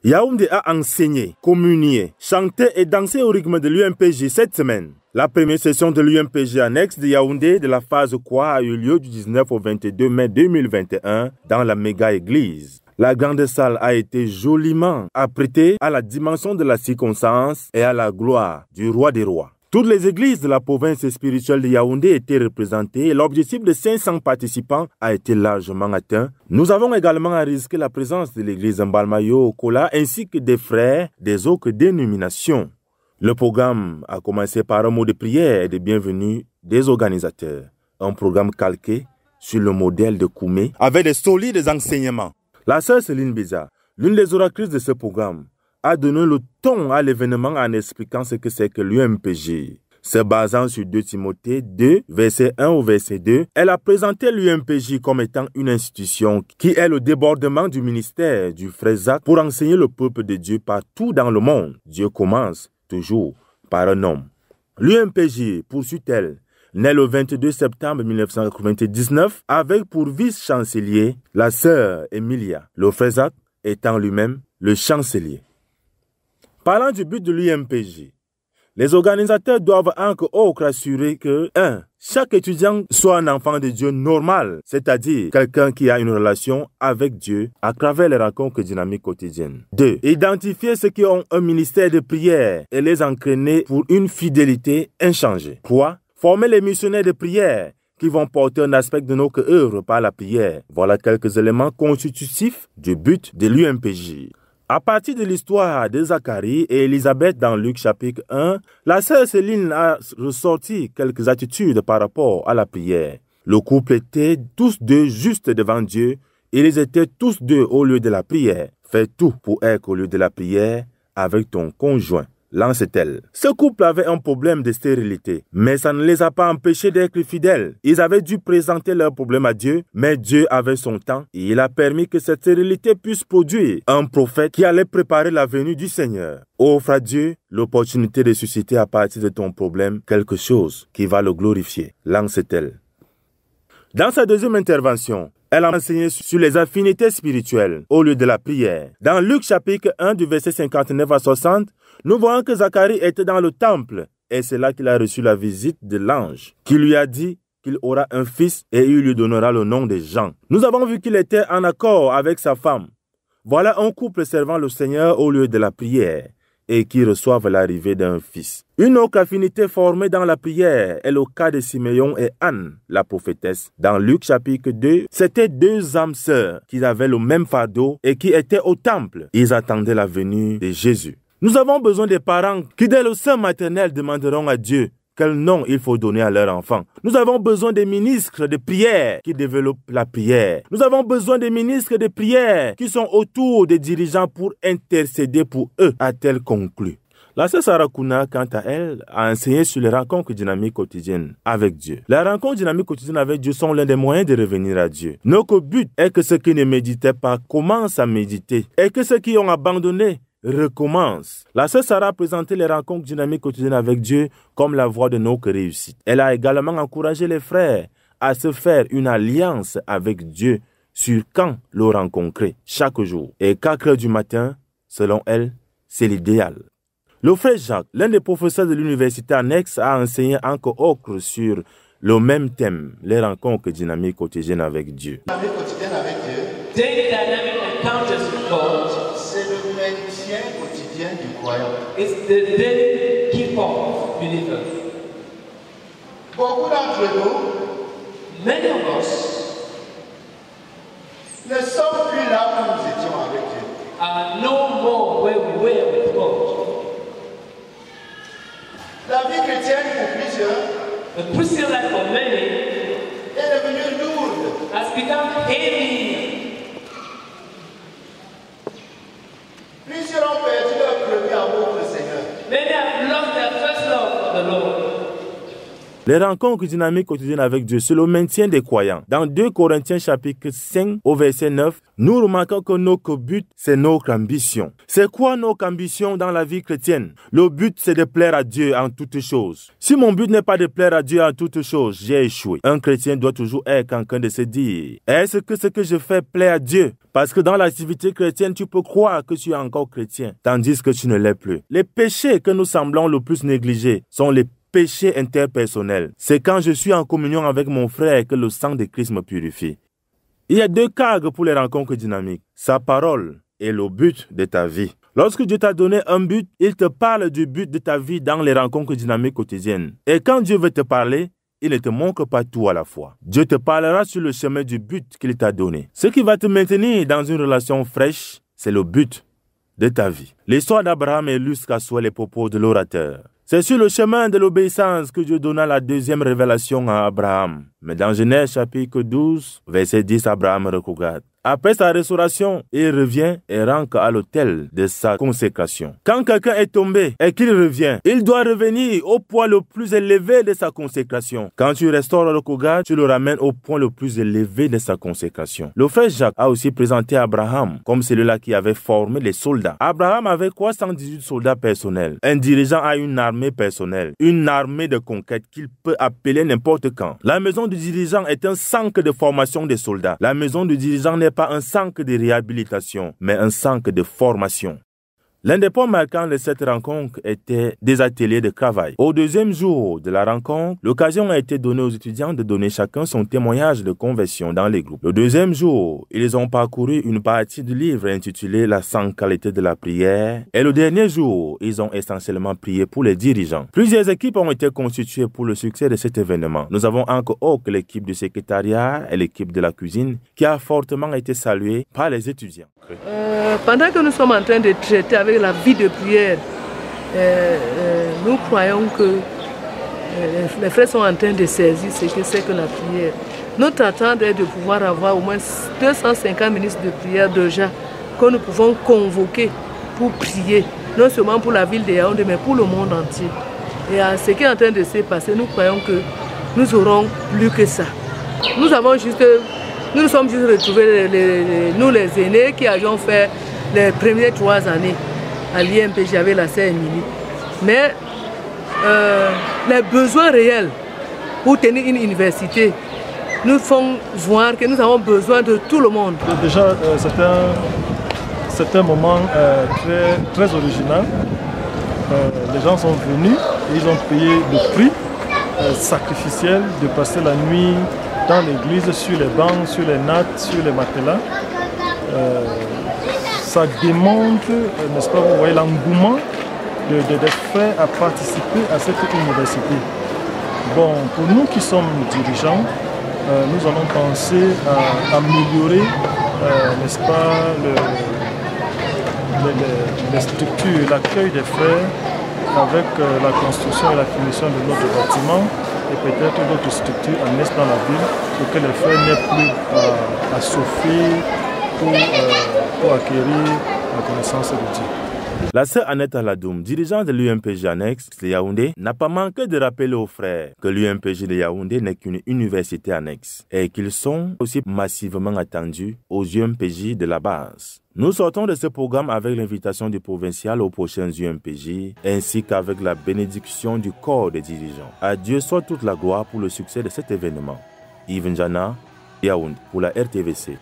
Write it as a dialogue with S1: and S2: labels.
S1: Yaoundé a enseigné, communié, chanté et dansé au rythme de l'UMPJ cette semaine. La première session de l'UMPJ annexe de Yaoundé de la phase Kwa a eu lieu du 19 au 22 mai 2021 dans la méga-église. La grande salle a été joliment apprêtée à la dimension de la circonstance et à la gloire du roi des rois. Toutes les églises de la province spirituelle de Yaoundé étaient représentées et l'objectif de 500 participants a été largement atteint. Nous avons également risqué la présence de l'église Mbalmayo Okola ainsi que des frères des autres dénominations. Le programme a commencé par un mot de prière et de bienvenue des organisateurs. Un programme calqué sur le modèle de Koumé avec des solides enseignements. La sœur Céline Biza, l'une des oratrices de ce programme, a donné le ton à l'événement en expliquant ce que c'est que l'UMPJ. Se basant sur 2 Timothée 2, verset 1 au verset 2, elle a présenté l'UMPJ comme étant une institution qui est le débordement du ministère du frère Zach pour enseigner le peuple de Dieu partout dans le monde. Dieu commence toujours par un homme. L'UMPJ, poursuit-elle, naît le 22 septembre 1999 avec pour vice-chancelier la sœur Emilia, le frère Zach étant lui-même le chancelier. Parlant du but de l'UMPJ, les organisateurs doivent encore assurer que 1. Chaque étudiant soit un enfant de Dieu normal, c'est-à-dire quelqu'un qui a une relation avec Dieu à travers les rencontres dynamiques quotidiennes. 2. Identifier ceux qui ont un ministère de prière et les entraîner pour une fidélité inchangée. 3. Former les missionnaires de prière qui vont porter un aspect de notre œuvre par la prière. Voilà quelques éléments constitutifs du but de l'UMPJ. À partir de l'histoire de Zacharie et Élisabeth dans Luc chapitre 1, la sœur Céline a ressorti quelques attitudes par rapport à la prière. Le couple était tous deux justes devant Dieu et ils étaient tous deux au lieu de la prière. Fais tout pour être au lieu de la prière avec ton conjoint. Lance-t-elle. Ce couple avait un problème de stérilité, mais ça ne les a pas empêchés d'être fidèles. Ils avaient dû présenter leur problème à Dieu, mais Dieu avait son temps et il a permis que cette stérilité puisse produire un prophète qui allait préparer la venue du Seigneur. Offre à Dieu l'opportunité de susciter à partir de ton problème quelque chose qui va le glorifier. Lance-t-elle. Dans sa deuxième intervention, elle a enseigné sur les affinités spirituelles au lieu de la prière. Dans Luc chapitre 1 du verset 59 à 60, nous voyons que Zacharie était dans le temple et c'est là qu'il a reçu la visite de l'ange qui lui a dit qu'il aura un fils et il lui donnera le nom de Jean. Nous avons vu qu'il était en accord avec sa femme. Voilà un couple servant le Seigneur au lieu de la prière et qui reçoivent l'arrivée d'un fils. Une autre affinité formée dans la prière est le cas de Siméon et Anne, la prophétesse. Dans Luc chapitre 2, c'étaient 2 âmes sœurs qui avaient le même fardeau et qui étaient au temple. Ils attendaient la venue de Jésus. Nous avons besoin des parents qui, dès le sein maternel, demanderont à Dieu quel nom il faut donner à leur enfant. Nous avons besoin des ministres de prière qui développent la prière. Nous avons besoin des ministres de prière qui sont autour des dirigeants pour intercéder pour eux, a-t-elle conclu. La sœur Sarah Kuna, quant à elle, a enseigné sur les rencontres dynamiques quotidiennes avec Dieu. Les rencontres dynamiques quotidiennes avec Dieu sont l'un des moyens de revenir à Dieu. Notre but est que ceux qui ne méditaient pas commencent à méditer et que ceux qui ont abandonné recommence. La sœur Sarah a présenté les rencontres dynamiques quotidiennes avec Dieu comme la voie de notre réussite. Elle a également encouragé les frères à se faire une alliance avec Dieu sur quand le rencontrer chaque jour. Et 4 heures du matin, selon elle, c'est l'idéal. Le frère Jacques, l'un des professeurs de l'université annexe, a enseigné encore autre sur le même thème, les rencontres dynamiques quotidiennes avec Dieu.
S2: Dynamique quotidienne avec Dieu.
S3: Daily dynamic encounters with God.
S2: C'est le maintien quotidien du croyant.
S3: It's the daily keep-up of believers.
S2: Beaucoup d'entre nous,
S3: Many of us
S2: ne sommes plus là où nous étions avec Dieu.
S3: are no more where we were with God.
S2: La vie chrétienne pour plusieurs
S3: The Christian life for many
S2: est devenue lourde.
S3: has become heavy.
S2: Plusieurs ont perdu leur premier amour pour le Seigneur.
S3: Many have lost their first love for the Lord.
S1: Les rencontres dynamiques quotidiennes avec Dieu, c'est le maintien des croyants. Dans 2 Corinthiens chapitre 5 au verset 9, nous remarquons que notre but, c'est notre ambition. C'est quoi notre ambition dans la vie chrétienne? Le but, c'est de plaire à Dieu en toutes choses. Si mon but n'est pas de plaire à Dieu en toutes choses, j'ai échoué. Un chrétien doit toujours être quelqu'un de se dire, est-ce que ce que je fais plaît à Dieu? Parce que dans l'activité chrétienne, tu peux croire que tu es encore chrétien, tandis que tu ne l'es plus. Les péchés que nous semblons le plus négliger sont les péché interpersonnel. C'est quand je suis en communion avec mon frère que le sang de Christ me purifie. Il y a 2 cadres pour les rencontres dynamiques. Sa parole et le but de ta vie. Lorsque Dieu t'a donné un but, il te parle du but de ta vie dans les rencontres dynamiques quotidiennes. Et quand Dieu veut te parler, il ne te montre pas tout à la fois. Dieu te parlera sur le chemin du but qu'il t'a donné. Ce qui va te maintenir dans une relation fraîche, c'est le but de ta vie. L'histoire d'Abraham illustre à soi les propos de l'orateur. C'est sur le chemin de l'obéissance que Dieu donna la 2e révélation à Abraham. Mais dans Genèse chapitre 12, verset 10, Abraham regarde. Après sa restauration, il revient et rentre à l'autel de sa consécration. Quand quelqu'un est tombé et qu'il revient, il doit revenir au point le plus élevé de sa consécration. Quand tu restaures le Kogat, tu le ramènes au point le plus élevé de sa consécration. Le frère Jacques a aussi présenté Abraham comme celui-là qui avait formé les soldats. Abraham avait 318 soldats personnels. Un dirigeant a une armée personnelle, une armée de conquête qu'il peut appeler n'importe quand. La maison du dirigeant est un centre de formation des soldats. La maison du dirigeant n'est pas un centre de réhabilitation, mais un centre de formation. L'un des points marquants de cette rencontre était des ateliers de travail. Au 2e jour de la rencontre, l'occasion a été donnée aux étudiants de donner chacun son témoignage de conversion dans les groupes. Le 2e jour, ils ont parcouru une partie du livre intitulé « La 100 qualités de la prière » et le dernier jour, ils ont essentiellement prié pour les dirigeants. Plusieurs équipes ont été constituées pour le succès de cet événement. Nous avons encore l'équipe du secrétariat et l'équipe de la cuisine qui a fortement été saluée par les étudiants.
S4: Pendant que nous sommes en train de traiter avec la vie de prière, nous croyons que les frères sont en train de saisir ce que c'est que la prière. Notre attente est de pouvoir avoir au moins 250 ministres de prière déjà que nous pouvons convoquer pour prier, non seulement pour la ville de Yaoundé, mais pour le monde entier. Et à ce qui est en train de se passer, nous croyons que nous aurons plus que ça. Nous nous sommes juste retrouvés, nous les aînés qui avions fait les premières 3 années à l'IMPJ avec la sœur Émilie. Mais les besoins réels pour tenir une université nous font voir que nous avons besoin de tout le monde.
S5: Déjà, c'est un moment très original. Les gens sont venus et ils ont payé le prix sacrificiel de passer la nuit dans l'église, sur les bancs, sur les nattes, sur les matelas. Ça démontre, n'est-ce pas, vous voyez l'engouement des frères à participer à cette université. Bon, pour nous qui sommes dirigeants, nous allons penser à améliorer, n'est-ce pas, les structures, l'accueil des frères avec la construction et la finition de notre bâtiment et peut-être d'autres structures annexes dans la ville pour que les frères n'aient plus à souffrir pour acquérir la connaissance de Dieu.
S1: La sœur Annette Aladoum, dirigeante de l'UMPJ annexe de Yaoundé, n'a pas manqué de rappeler aux frères que l'UMPJ de Yaoundé n'est qu'une université annexe et qu'ils sont aussi massivement attendus aux UMPJ de la base. Nous sortons de ce programme avec l'invitation du provincial aux prochaines UMPJ ainsi qu'avec la bénédiction du corps des dirigeants. À Dieu soit toute la gloire pour le succès de cet événement. Yves Njana, Yaoundé pour la RTVC.